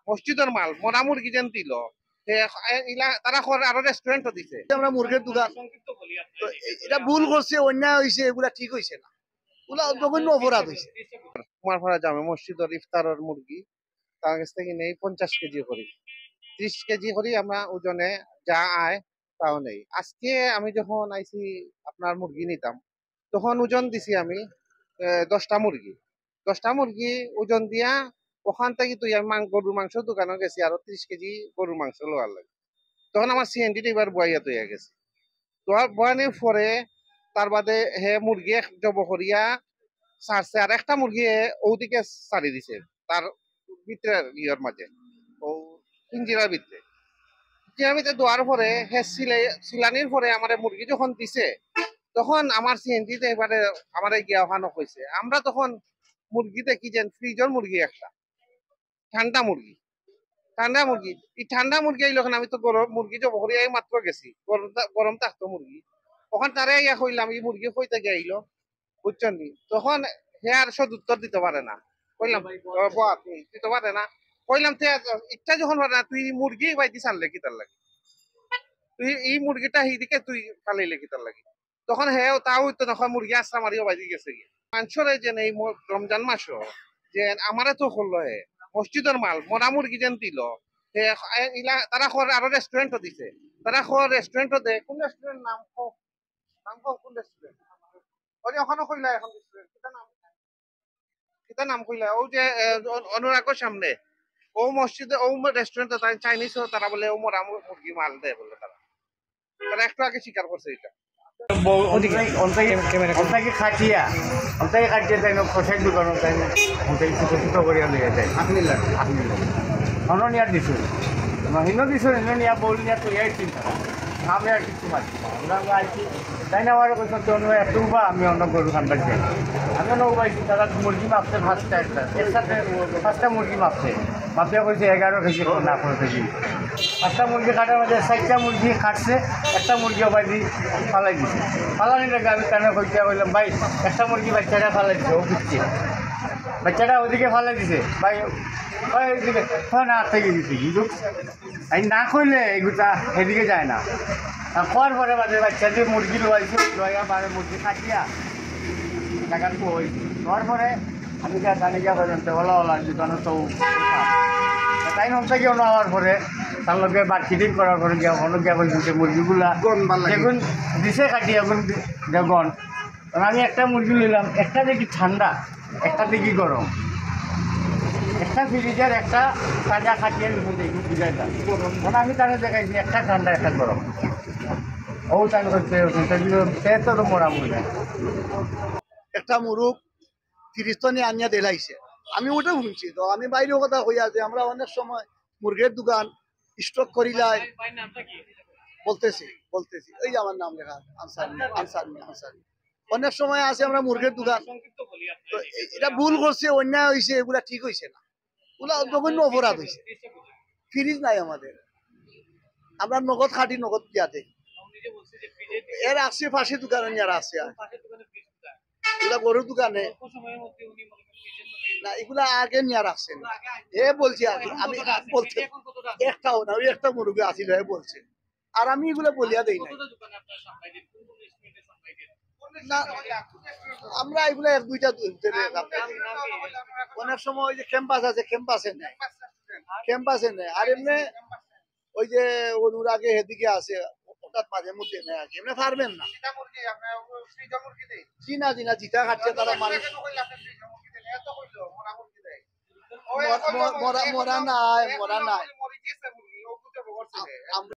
মসজিদের মাল মরা মুরগি যেন দিল তারা আরো রেস্টুরেন্টও দিছে। আমরা মুরগির দোকান তো এটা ভুল করছে, অন্যায় হয়েছে, এগুলা ঠিক হয়েছে না, ওগুলা জঘন্য অপরাধ হয়েছে। কুমারপাড়া জামে মসজিদের ইফতারের মুরগি তার কাছ থেকে নেই 50 কেজি করি, 30 কেজি করি আমরা ওজনে যা আয় তাও নেই। আজকে আমি যখন আইছি আপনার মুরগি নিতাম তখন ওজন দিছি আমি 10টা মুরগি, 10টা মুরগি ওজন দিয়া ওখান থেকে তুই আমি গরুর মাংস দোকানে গেছি আরো 30 কেজি গরুর মাংস লোয়ার লাগে। তখন আমার সিএনডি এবার বয়াইয়া তৈয়া গেছে। তো বয়ানির পরে তার বাদে হে মুরগি জব করিয়া ছাড়ছে আর একটা মুরগি ওদিকে ছাড়ি দিছে তার ভিতরে ইয়ের মাঝে ও পিঞ্জিরার ভিতরে। পিঞ্জিরার ভিতরে দেওয়ার পরে হে সিলানির পরে আমার মুরগি যখন দিছে তখন আমার সিএনজিতে এবারে আমার গিয়া ওখানে কইছে আমরা তখন মুরগি দেখি যে ফ্রিজের মুরগি একটা ঠান্ডা মুরগি, ঠান্ডা মুরগি এই ঠান্ডা মুরগি আইলো আমি তো গরম মুরগি জব করিয়া মাত্র গেছি, গরম থাকতো মুরগি ওখান তারে ইয়া কইলাম এই মুরগি কইতে গিয়ে আইলো বুঝছেন নি। তখন হে আর সদ উত্তর দিতে পারে না, কইলাম দিতে পারে না, কইলাম ইচ্ছা যখন পারে না তুই মুরগি বাইতি ছাড়লে কি তার লাগে, তুই এই মুরগিটা সেইদিকে তুই ফালাইলে কি তার লাগে। তখন হে তাও তো তখন মুরগি আশ্রা মারিও বাইদি গেছে গিয়ে মানুষরে যে এই রমজান মাসও যে আমারে তো করলো হে মসজিদের মাল মরা মুরগি যেন দিল তারা আরো রেস্টুরেন্টও দিছে, তারা রেস্টুরেন্টও দেয়। কোন রেস্টুরেন্ট নাম কোন রেস্টুরেন্ট ওখানে কইলা এখন কিতা নাম কইলা ও যে অনুরাগের সামনে ও মসজিদে ও রেস্টুরেন্টে চাইনিজ তারা বলে ও মরা মুরগি মাল দেয় বলে তারা তারা একটু আগে স্বীকার করছে এটা। খাটিয়া তাই খসাই দোকান তাই ছোট করিয়া লিয়ে যায় অনিয়ার দিছো হিন দিছো হিন নিয়া বল নিয়া তুই আইছি আমি আর কিছু মারছি আমরা আইছি তাই না আমার কথা তো একটু বা আমি অন্য গরু খান্ডার যাই আমি অন্য পাইছি তারা মুরগি মাপছে ফার্স্টটা একসাথে 5টা মুরগি মাপছে মাপিয়া কইছে 11 কেজি না 15 কেজি 5টা মুরগি কাটার মধ্যে 4টা মুরগি কাটছে, একটা মুরগি বাইদি ফালাই দিছে। ফালানি লাগে আমি কেন কইতে বললাম ভাই একটা মুরগি বাচ্চাটা ফালাই দিছে, ও বুঝছে বাচ্চাটা ওদিকে ফালাই দিছে ভাই ওইদিকে না থেকে দিছে কিন্তু আমি না করলে এগুলা সেদিকে যায় না। খোয়ার পরে বাদে বাচ্চা দিয়ে মুরগি লোয়াইছে লোয়া বারে মুরগি কাটিয়া টাকার কই হওয়ার পরে আমি জানি গিয়া পর্যন্ত ওলা ওলা দোকানে তো তাই নমতে গিয়ে নেওয়ার পরে তার লগে মার্কেটিং করার পরে গিয়া অন্য গিয়া বলছে মুরগিগুলা যেগুন দিছে কাটি এখন দেখুন আমি একটা মুরগি নিলাম, একটা দেখি ঠান্ডা একটা দেখি গরম, একটা ফ্রিজের একটা তাজা খাটিয়ে বুঝাইতাম মানে আমি তাকে দেখাইছি একটা ঠান্ডা একটা গরম ও তাকে সে তো মরা মুরগি একটা মুরুখ 30 টনে আনিয়া দেলাইছে। আমি ওটা শুনছি তো আমি বাইরেও কথা হইয়া যে আমরা অনেক সময় মুরগের দোকান স্টক করিলাই বলতেছি এই যে আমার নাম লেখা আনসারি অনেক সময় আছে আমরা মুরগের দোকান তো এটা ভুল করছে, অন্যায় হয়েছে, এগুলা ঠিক হয়েছে না, ওগুলা জঘন্য অপরাধ হয়েছে। ফ্রিজ নাই আমাদের, আমরা নগদ খাটি নগদ দিয়াতে এর আশেপাশে দোকানে যারা আছে এগুলা গরুর দোকানে না এগুলা আগে নিয়ে রাখছেন এ বলছি আমি বলছি একটাও না ওই একটা মুরগি আসিল এ বলছে আর আমি এগুলা বলিয়া দেই না আমরা এগুলা 1-2টা অনেক সময় ওই যে ক্যাম্পাস আছে ক্যাম্পাসে নেই আর এমনি ওই যে অনুরাগে এদিকে আছে হঠাৎ মাঝে মধ্যে নেই আর এমনি পারবেন না জি না জিতা খাচ্ছে তারা মানুষ মরা নাই